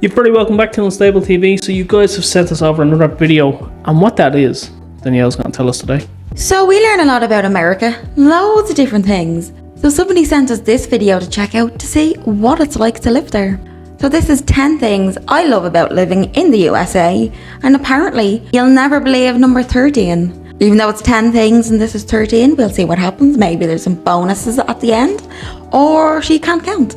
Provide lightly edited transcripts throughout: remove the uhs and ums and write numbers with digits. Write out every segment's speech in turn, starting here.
You're very welcome back to Unstable TV. So you guys have sent us over another video, and what that is, Danielle's going to tell us today. So we learn a lot about America, loads of different things. So somebody sent us this video to check out to see what it's like to live there. So this is 10 things I love about living in the USA, and apparently you'll never believe number 13. Even though it's 10 things and this is 13, we'll see what happens. Maybe there's some bonuses at the end, or she can't count.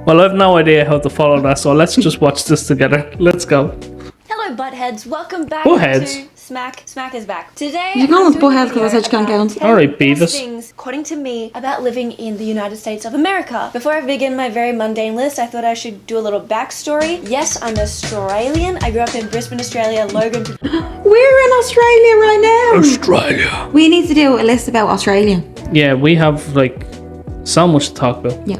Well, I have no idea how to follow that, so let's just watch this together. Let's go. Hello, buttheads. Welcome back Buttheads. to Smack. Smack is back. Today, You can almost buttheads because I said you can't count. Alright, Beavis. Things, according to me, about living in the United States of America. Before I begin my very mundane list, I thought I should do a little backstory. Yes, I'm Australian. I grew up in Brisbane, Australia. Logan. We're in Australia right now. Australia. We need to do a list about Australia. Yeah, we have like so much to talk about. Yeah.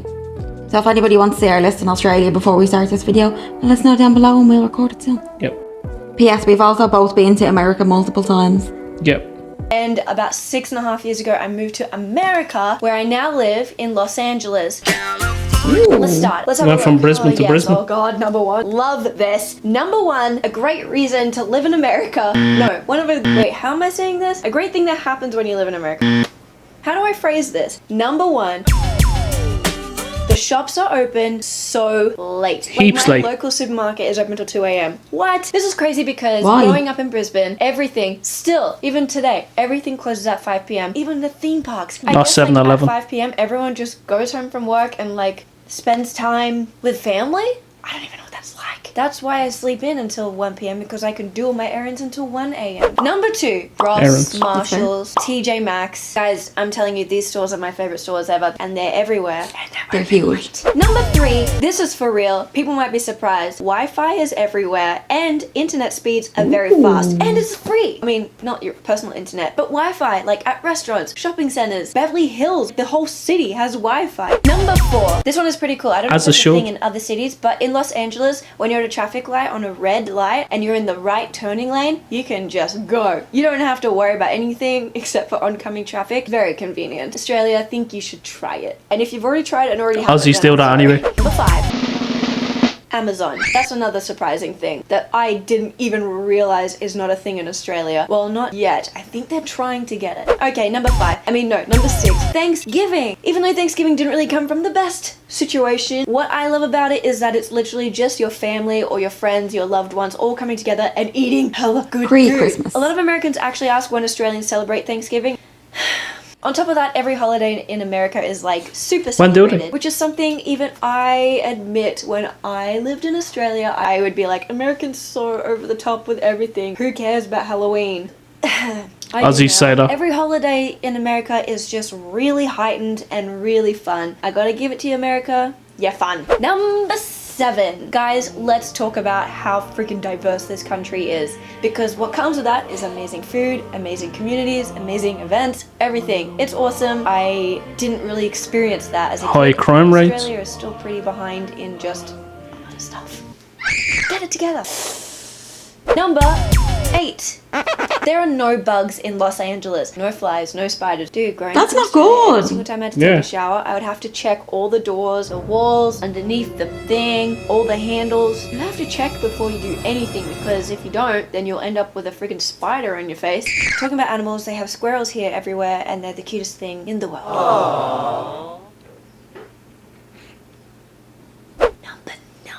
So if anybody wants to see our list in Australia before we start this video, let us know down below and we'll record it soon. Yep. P.S. We've also both been to America multiple times. Yep. And about 6.5 years ago, I moved to America, where I now live in Los Angeles. Let's start. Let's have Went a from look. Brisbane to yes. Brisbane. Oh god, number one. Love this. Number one, a great reason to live in America. No, wait, how am I saying this? A great thing that happens when you live in America. How do I phrase this? Number one, the shops are open so late. Heaps my late. local supermarket is open till 2 a.m. What? This is crazy because Why? growing up in Brisbane, everything, still, even today, everything closes at 5 p.m. Even the theme parks. I Not guess, like, 7-Eleven. at 5 p.m. everyone just goes home from work and like spends time with family. I don't even know what that's like. That's why I sleep in until 1 p.m. because I can do all my errands until 1 a.m. Number two, Ross, Errands. Marshalls, TJ Maxx. Guys, I'm telling you, these stores are my favorite stores ever, and they're everywhere. And They're huge. Number three, this is for real. People might be surprised. Wi-Fi is everywhere, and internet speeds are very fast, and it's free. I mean, not your personal internet, but Wi-Fi, like at restaurants, shopping centers, Beverly Hills. The whole city has Wi-Fi. Number four, this one is pretty cool. I don't know if As it it's a should. thing in other cities, but in Los Angeles, when you're at a traffic light on a red light and you're in the right turning lane, you can just go. You don't have to worry about anything except for oncoming traffic. Very convenient. Australia, I think you should try it. And if you've already tried it and already have it, Aussies then do I'm that sorry. anyway. Number five, Amazon. That's another surprising thing that I didn't even realize is not a thing in Australia. Well, not yet. I think they're trying to get it. Okay, number six, Thanksgiving. Even though Thanksgiving didn't really come from the best situation, what I love about it is that it's literally just your family or your friends, your loved ones all coming together and eating hella good food. Pre-Christmas. A lot of Americans actually ask when Australians celebrate Thanksgiving. On top of that, every holiday in America is like super When do they? celebrated, which is something even I admit when I lived in Australia, I would be like, Americans so over the top with everything. Who cares about Halloween? Aussies say that. Every holiday in America is just really heightened and really fun. I gotta give it to you, America. Yeah, fun. Number 7. Guys, let's talk about how freaking diverse this country is. Because what comes with that is amazing food, amazing communities, amazing events, everything. It's awesome. I didn't really experience that as a kid. High crime rates. Australia is still pretty behind in just other stuff. Get it together. Number 8. There are no bugs in Los Angeles. No flies, no spiders. Dude, growing That's up in not Australia, good. Every single time I had to Yeah. take a shower, I would have to check all the doors, the walls, underneath the thing, all the handles. You have to check before you do anything because if you don't, then you'll end up with a freaking spider on your face. Talking about animals, they have squirrels here everywhere and they're the cutest thing in the world. Aww. Number 9.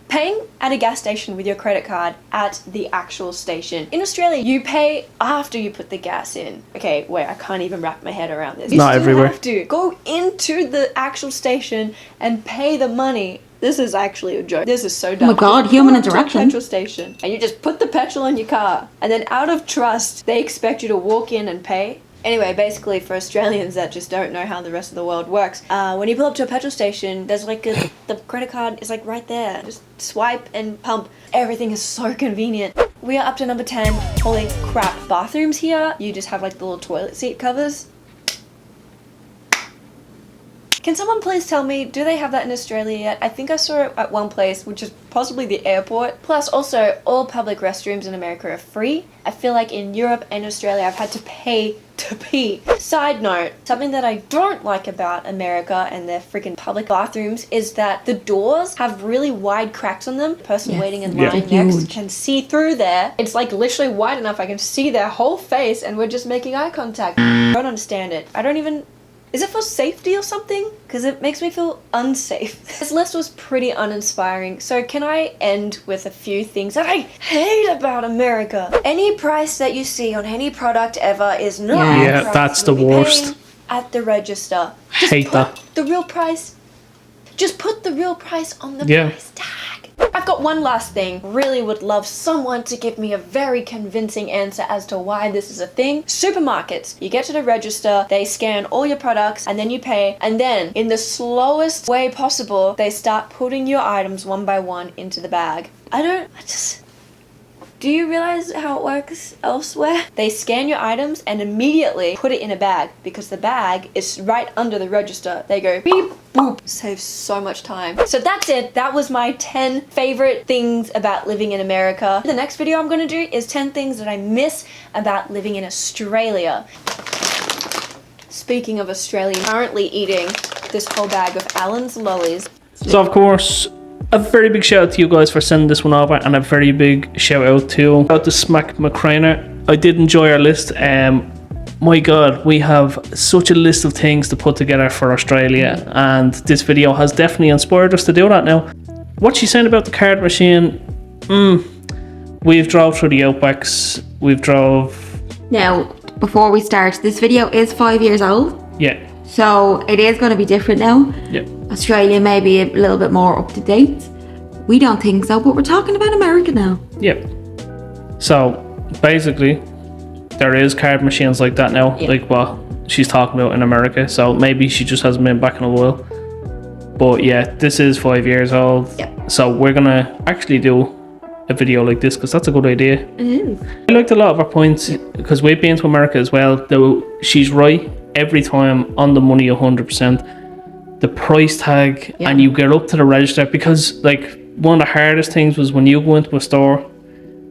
Paying at a gas station with your credit card at the actual station. In Australia, you pay after you put the gas in. Okay, wait, I can't even wrap my head around this. You Not still everywhere. have to go into the actual station and pay the money. This is actually a joke. This is so dumb. Oh my God, You human go up to a interaction. petrol station and you just put the petrol in your car and then out of trust, they expect you to walk in and pay. Anyway, basically for Australians that just don't know how the rest of the world works, when you pull up to a petrol station, there's like the credit card is like right there. Just swipe and pump. Everything is so convenient. We are up to number 10. Holy crap. Bathrooms here, you just have like the little toilet seat covers. Can someone please tell me, do they have that in Australia yet? I think I saw it at one place, which is possibly the airport. Plus, also, all public restrooms in America are free. I feel like in Europe and Australia, I've had to pay to pee. Side note, something that I don't like about America and their freaking public bathrooms is that the doors have really wide cracks on them. The person waiting in line next can see through there. It's like literally wide enough I can see their whole face and we're just making eye contact. I don't understand it. I don't even... Is it for safety or something? Because it makes me feel unsafe. This list was pretty uninspiring, so can I end with a few things that I hate about America? Any price that you see on any product ever is not the price that's you'll the be worst. paying at the register. Just Hate put that. the real price. Just put the real price on the price tag. I've got one last thing. Really would love someone to give me a very convincing answer as to why this is a thing. Supermarkets. You get to the register, they scan all your products, and then you pay, and then, in the slowest way possible, they start putting your items one by one into the bag. Do you realize how it works elsewhere? They scan your items and immediately put it in a bag because the bag is right under the register. They go beep, boop. Saves so much time. So that's it. That was my 10 favorite things about living in America. The next video I'm going to do is 10 things that I miss about living in Australia. Speaking of Australia, I'm currently eating this whole bag of Allen's lollies. So of course, a very big shout out to you guys for sending this one over, and a very big shout out to Smack McCrainer. I did enjoy our list. My god, we have such a list of things to put together for Australia, and this video has definitely inspired us to do that now. What she's saying about the card machine, we've drove through the outbacks, we've drove... Now, before we start, this video is 5 years old. Yeah. So it is going to be different now. Yeah. Australia may be a little bit more up to date. We don't think so, but we're talking about America now. Yeah. So basically, there is card machines like that now, like what she's talking about in America. So maybe she just hasn't been back in a while. But yeah, this is 5 years old. Yeah. So we're gonna actually do a video like this because that's a good idea. It is. I liked a lot of her points because we've been to America as well. Though she's right every time, on the money 100%. The price tag, and you get up to the register, because like one of the hardest things was when you go into a store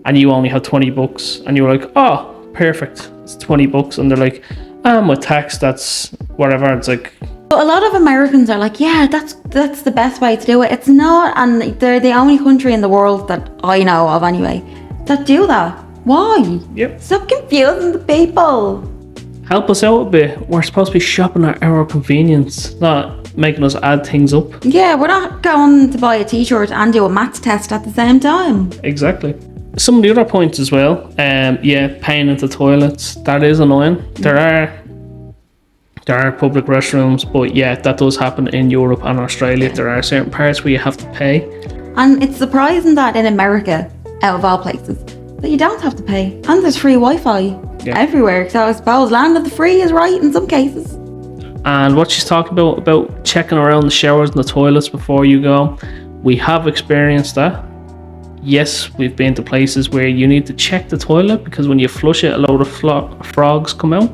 and you only have 20 bucks and you're like, oh perfect, it's 20 bucks, and they're like, with tax that's whatever. It's like, but a lot of Americans are like, yeah, that's the best way to do it. It's not, and they're the only country in the world that I know of anyway that do that. Why? Yep. Stop confusing the people. Help us out a bit. We're supposed to be shopping at our convenience, not making us add things up. Yeah, we're not going to buy a t-shirt and do a maths test at the same time. Exactly. Some of the other points as well, paying into toilets, that is annoying. There are public restrooms, but yeah, that does happen in Europe and Australia. There are certain parts where you have to pay. And it's surprising that in America, out of all places, that you don't have to pay. And there's free Wi-Fi everywhere. So I suppose land of the free is right in some cases. And what she's talking about checking around the showers and the toilets before you go, we have experienced that. Yes, we've been to places where you need to check the toilet because when you flush it, a load of frogs come out.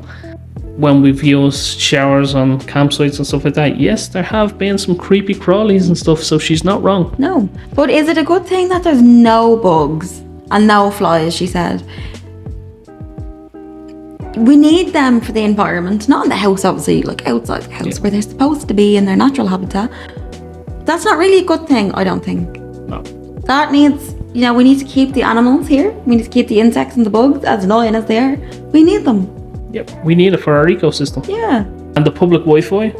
When we've used showers on campsites and stuff like that, yes, there have been some creepy crawlies and stuff, so she's not wrong. No, but is it a good thing that there's no bugs and no flies, she said? We need them for the environment, not in the house, obviously, like outside the house where they're supposed to be in their natural habitat. That's not really a good thing, I don't think. No. That needs, we need to keep the animals here. We need to keep the insects and the bugs, as annoying as they are. We need them. Yep, we need it for our ecosystem. Yeah. And the public Wi-Fi,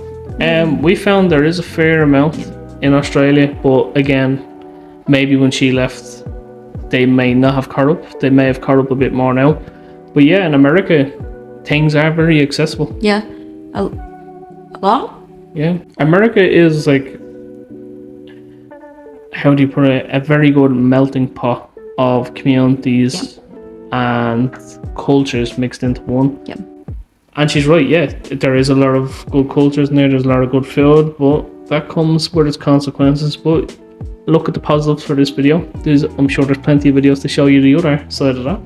we found there is a fair amount in Australia, but again, maybe when she left, they may not have caught up. They may have caught up a bit more now. But yeah, in America, things are very accessible. Yeah. A lot? Yeah. America is like, how do you put it? A very good melting pot of communities and cultures mixed into one. Yeah. And she's right, yeah. There is a lot of good cultures in there. There's a lot of good food, but that comes with its consequences. But look at the positives for this video. I'm sure there's plenty of videos to show you the other side of that.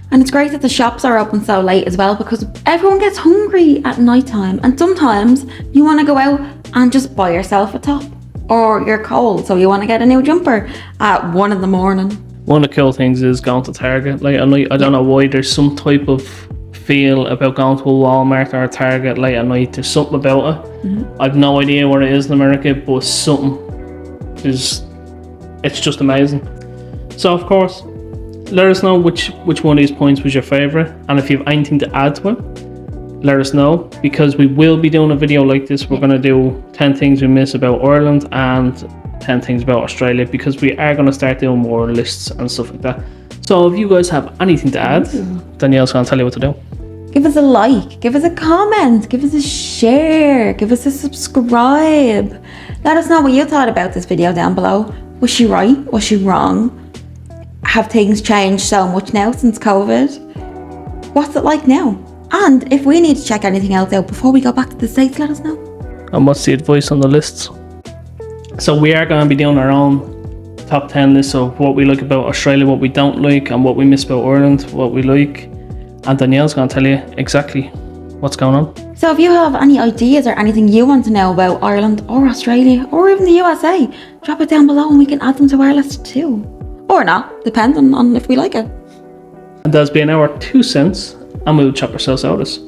And it's great that the shops are open so late as well, because everyone gets hungry at night time, and sometimes you want to go out and just buy yourself a top. Or you're cold, so you want to get a new jumper at 1 in the morning. One of the cool things is going to Target. Like, I don't know why there's some type of feel about going to a Walmart or a Target late at night. There's something about it. I've no idea what it is in America, but something is, it's just amazing. So of course, let us know which one of these points was your favourite, and if you have anything to add to it, let us know, because we will be doing a video like this. We're going to do 10 things we miss about Ireland and 10 things about Australia, because we are going to start doing more lists and stuff like that. So if you guys have anything to add, Danielle's going to tell you what to do. Give us a like, give us a comment, give us a share, give us a subscribe. Let us know what you thought about this video down below. Was she right? Was she wrong? Have things changed so much now since COVID? What's it like now? And if we need to check anything else out before we go back to the States, let us know. And what's the advice on the lists? So we are going to be doing our own top 10 list of what we like about Australia, what we don't like, and what we miss about Ireland, what we like. And Danielle's going to tell you exactly what's going on. So if you have any ideas or anything you want to know about Ireland or Australia or even the USA, drop it down below and we can add them to our list too. Or not, depending on if we like it. And that's been our 2 cents, and we'll chop ourselves out of this.